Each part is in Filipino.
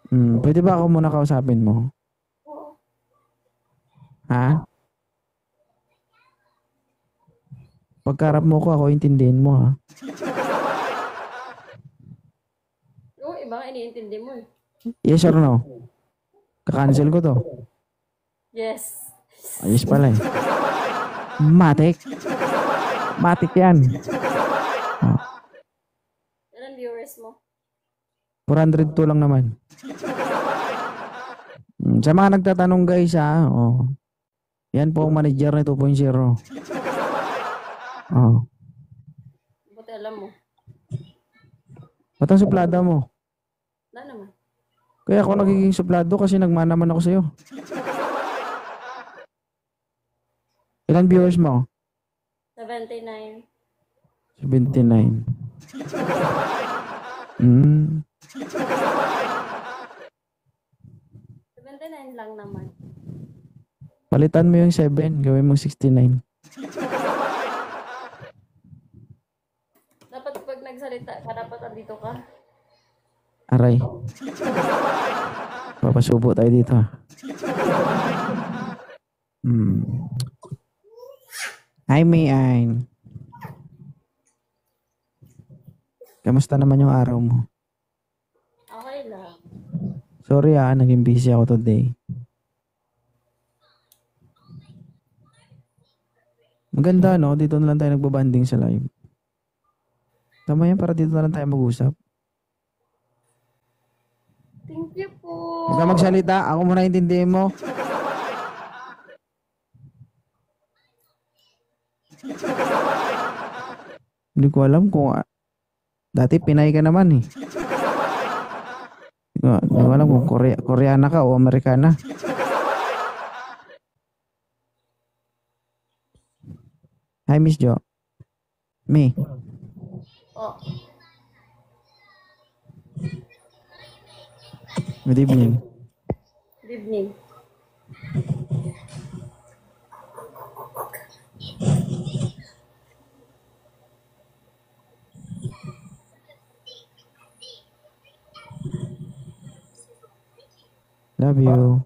Pwede ba ako muna kausapin mo? Oo. Ha? Pagkarap mo ko, ako intindihin mo ha. Yung iba nga iniintindi mo eh. Yes or no? Kakancel ko to. Yes. Ayos pala eh. Matik. Matik yan. Ilan viewers mo? 402 lang naman. Sa mga nagtatanong guys ha, yan po ang manager na 2.0. Buti alam mo. Ba't ang suplada mo? Wala naman. Kaya ako nagiging suplado kasi nagmanaman ako sa'yo. Ilan viewers mo? 79. 79. 79 lang naman. Palitan mo yung 7, gawin mo 69. Dapat pag nagsalita ka, dapat andito ka. Aray. Papasubo tayo dito. Hi, Mayan. Kamusta naman yung araw mo? Okay lang. Sorry naging busy ako today. Maganda no, dito na lang tayo nagbabanding sa live. Tama yan, para dito na lang tayo mag-usap. Thank you po. Huwag ka magsalita, ako muna intindihin mo. Hindi ko alam kung dati Pinay ka naman eh. Hindi ko alam kung Koreana ka o Amerikana. Hi, Miss Jo. Me. Oh. Good evening. Good evening. Love you.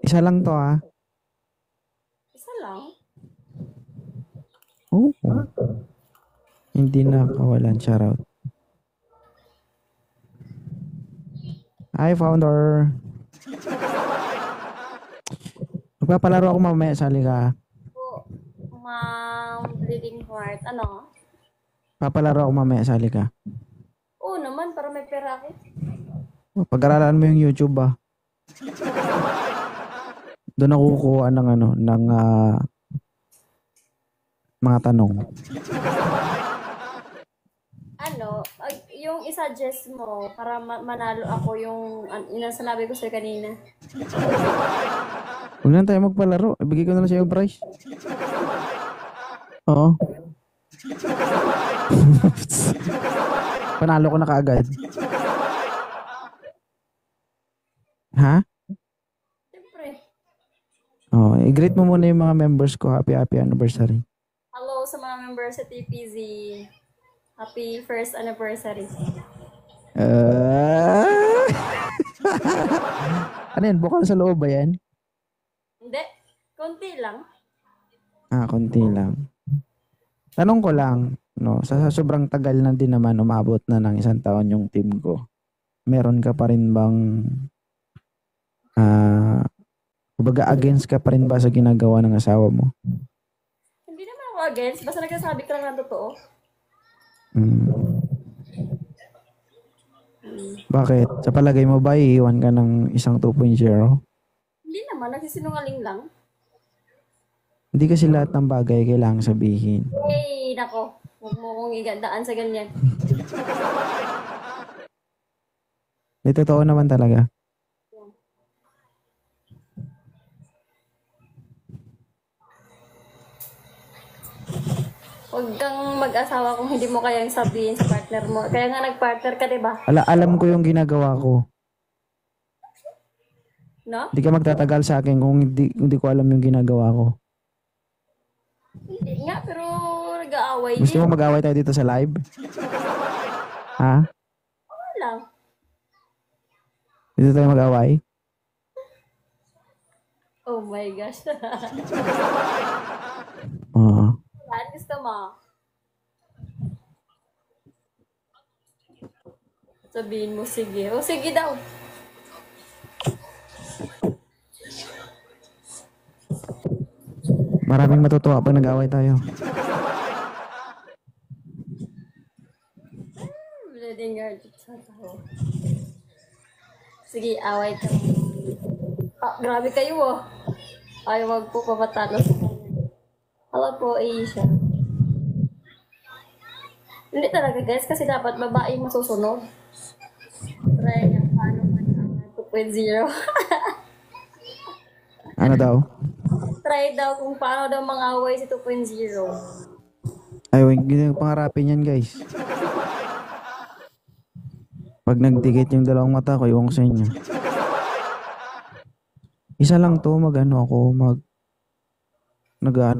Isa lang to Isa lang? Oh. Hindi na kawalan. Shoutout. Hi, founder. Magpapalaro ako mamaya. Sali ka. Po, bleeding heart. Ano? Papalaro ako mamaya. Sali ka. Oo naman, para may pera ako. Pag-aralan mo yung YouTube Doon ako kukuha ng mga tanong. Yung i-suggest mo para manalo ako yung sinabi ko sa'yo kanina. Huwag lang tayo magpalaro. Ibigay ko na lang sa'yo, Bryce. Oo. Panalo ko na kaagad. Ha? Siyempre. I-greet mo muna yung mga members ko. Happy anniversary. Hello sa mga members sa TPZ. Happy first anniversary. Ano yan? Bukal sa loob ba yan? Hindi. Konti lang. Konti lang. Tanong ko lang, no, sa sobrang tagal na din naman, umabot na ng 1 taon yung team ko. Meron ka pa rin bang kumbaga against ka pa rin ba sa ginagawa ng asawa mo? Hindi naman ako against. Basta nagsasabi ka lang ng totoo. Bakit? Sa palagay mo ba iiwan ka ng isang 2.0? Hindi naman. Nagsisinungaling lang. Hindi kasi lahat ng bagay kailangang sabihin. Hey, nako. Huwag mo kong igandaan sa ganyan. Di totoo naman talaga. Huwag kang mag-asawa kung hindi mo kayang sabihin sa partner mo. Kaya nga nag-partner ka, diba? Alam ko yung ginagawa ko. No? Hindi ka magtatagal sa akin kung hindi ko alam yung ginagawa ko. Hindi nga, pero nag-aaway mag-away Gusto din. mo mag-away tayo dito sa live? Ha? Wala. Dito tayo mag-away? Oh my gosh. Oo. Saan gusto mo? Sabihin mo, sige. O, sige daw. Maraming matutuwa pag nag-away tayo. Bleeding heart sa tao. Sige, away ka. Ah, grabe kayo oh. Ay, wag po papatalo sa kanya. Hello po, Aisha. Hindi talaga guys, kasi dapat babae yung masusunod. Try nga, paano man ang 2.0. Ano daw? Try daw kung paano daw mang-away si 2.0. Ay, hindi yung pangarapin yan, guys. Pag nagdikit yung dalawang mata ko, iwan ko sa inyo. Isa lang to, nag-ano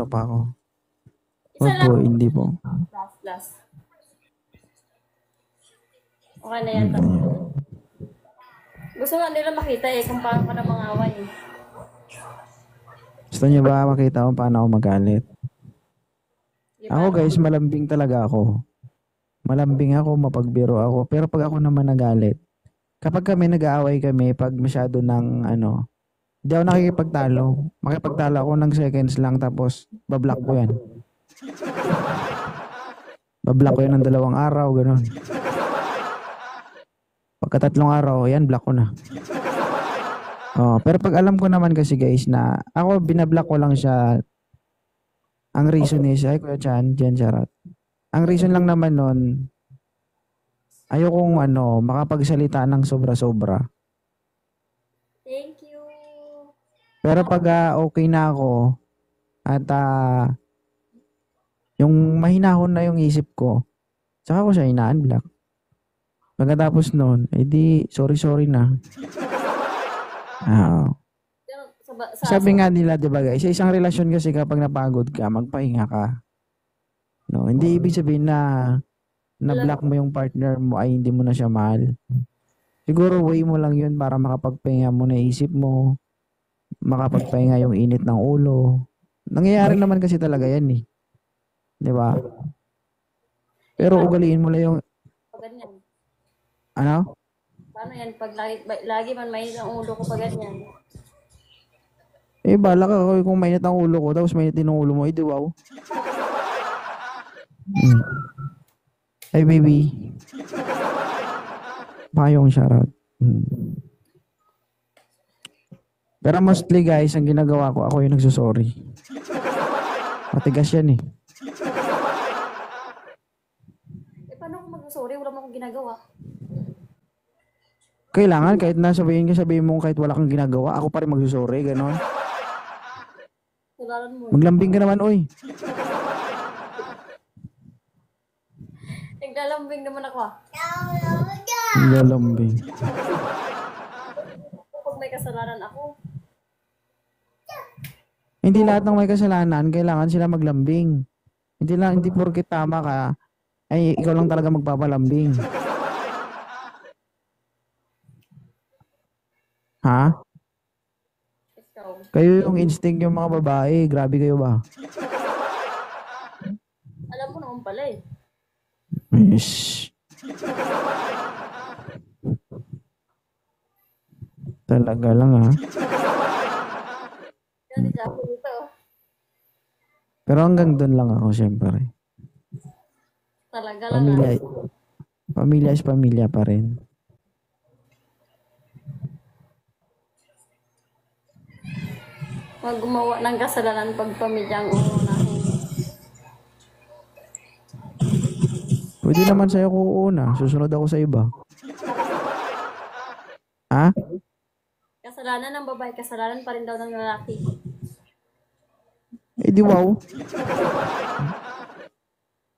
pa ako. Isa Wag po, lang. hindi po. Last. Okay na yan. Gusto nga nila makita kung paano ka na mang-away eh. Gusto niyo ba makita kung paano ako magalit? Di Ako ba? guys, malambing talaga ako. Malambing ako, mapagbiro ako. Pero pag ako naman nagalit, kapag kami nag-aaway kami, pag masyado ng hindi ako nakikipagtalo. Makipagtalo ako ng seconds lang tapos bablock ko yan. Bablock ko yan ng 2 araw, gano'n. Pagka 3 araw, yan, block ko na. Oh, pero pag alam ko naman kasi guys na ako binablock ko lang siya. Ang reason is, ay Kuya Chan, Jen Charot. Ang reason lang naman nun, ayokong makapagsalita ng sobra-sobra. Thank you. Pero pag okay na ako at yung mahinahon na yung isip ko, saka ko siya ina-unblock. Pagkatapos nun, edi sorry na. Sabi nga nila, 'di ba guys, sa isang relasyon kasi kapag napagod ka, magpahinga ka. No, hindi ibig sabihin na block mo yung partner mo ay hindi mo na siya mahal. Siguro way mo lang 'yun para makapagpahinga mo na isip mo, makapagpahinga yung init ng ulo. Nangyayari naman kasi talaga 'yan eh. 'Di ba? Pero ugaliin mo lang yung Ganyan. ano? Paano yan? Pag lagi man mainit ang ulo ko pag ganyan. Eh, bala ka kung mainit ang ulo ko, tapos mainit din ang ulo mo, eh, di wow. Hey, baby. Payong shoutout. Pero mostly guys, ang ginagawa ko, ako yung nagsusorry. Matigas yan eh. Eh, paano ako mag-sorry? Wala mo akong ginagawa. Kailangan, kahit sabihin mo kahit wala kang ginagawa, ako pa rin magsusorry, gano'n. Tularan mo. Maglambing ka naman, oy. Naglalambing naman ako ah. Maglalambing. Pag may kasalanan ako. Hindi lahat ng may kasalanan, kailangan sila maglambing. Hindi porket tama ka, ay ikaw lang talaga magpapalambing. Ha? Ikaw. Kayo yung instinct yung mga babae, grabe kayo ba? Alam mo naman pala eh. Shh. Talaga lang ha. Yan, di ako dito. Pero hanggang doon lang ako, syempre. Talaga lang ah. Pamilya is pamilya pa rin. Huwag gumawa ng kasalanan pag pamilya ang uunahin. Pwede naman sa'yo ko uuna, susunod ako sa iba. Ha? Kasalanan ng babae, kasalanan pa rin daw ng lalaki. Eh di wow.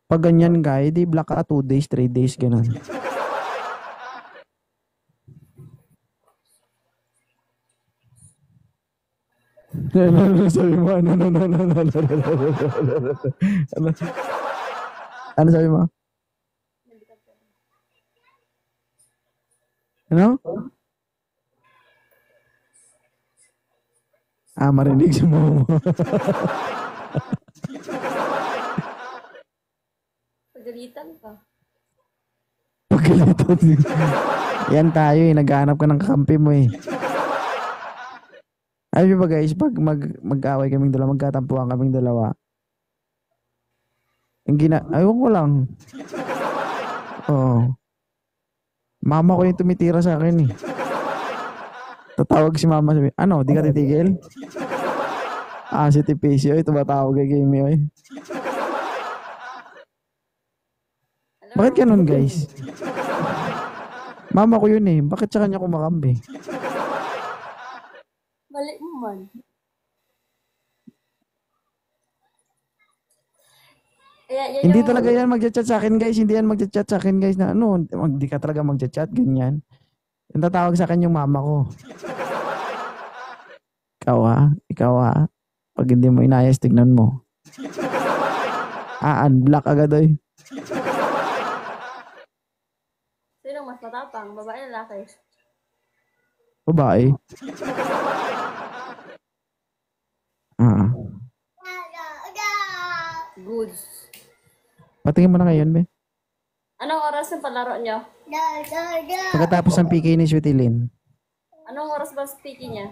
Pag ganyan ka, eh di black ka 2 days, 3 days, ganun. Sabi mo, ano. Ano sabi mo? Ano? Marinig si mama mo. Pagalitan ka. Pagkalitan. Yan tayo eh. Naghahanap ka ng kakampi mo eh. Ay ba guys, pag mag-away kaming dalawa, magkatampuhan kaming dalawa. Ayun ko lang. Oo. Mama ko yung tumitira sa akin eh. Tatawag si mama sabi, ano, di ka titigil? Si Tipisio, tumatawag kay Kimi, oy. Bakit ganun, guys? Mama ko yun eh. Bakit sa kanya kumakambi? Mali mo man. Hindi talaga yan mag-chat sa akin, guys. Hindi yan mag-chat sa akin, guys, na ano, hindi ka talaga mag-chat, ganyan. Yung tatawag sa akin yung mama ko. Ikaw ha. Pag hindi mo inayos, tignan mo. Unblock agad oy. Sino mas matapang? Babae o lalaki? Babae. Goods. Patingin mo na ngayon, be. Anong oras yung palaro nyo? Pagkatapos ng PK ni Sweetie Lynn. Anong oras ba speaking niya?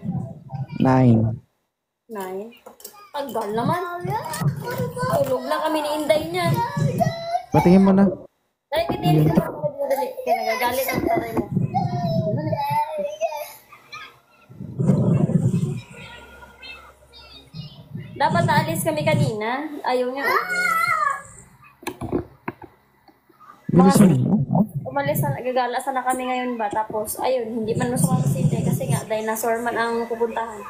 9. 9? Tagal naman. Tulog na kami ni Inday niyan. Patingin mo na. Dali, kitiri ka pa. Dali. Kaya nagagalit ang tatay mo. Dapat naalis kami kanina. Ayaw niya. Bilisan mo. Umalis na, gagala sana kami ngayon ba? Tapos, ayun, hindi man nung si Inday kasi nga, dinosaur man ang pupuntahan.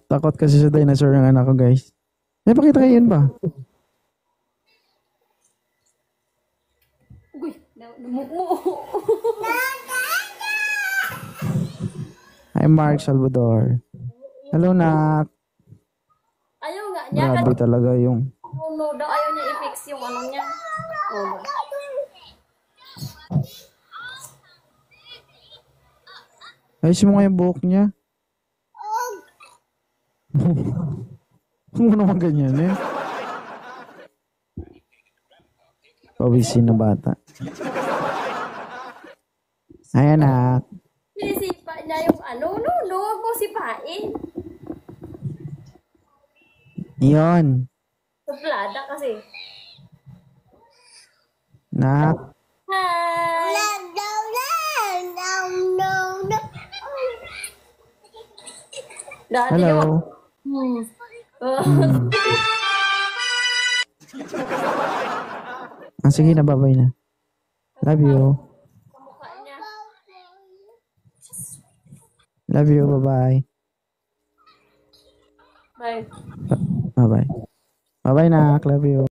Takot kasi sa dinosaur ng anak ko, guys. May pakita kayo yun ba? Uy, namukmo. Hi, Mark Salvador. Hello, Nak. Ayaw nga niya. Grabe talaga yung... No, daw ayaw niya i-fix yung ano niya. Oh. Ayos mo nga yung buhok niya. Huwag mo naman ganyan eh. Pawisin na bata. Ay, anak. Sinisipa niya yung ano. No, huwag mo sipain. Yun. Suplada kasi. Nak. Hi! Dati Hello. yung... Sige na, babay na. Love you. Kamukha niya. Love you, bye-bye. Bye. Bye-bye. Bye-bye, Nak. Love you.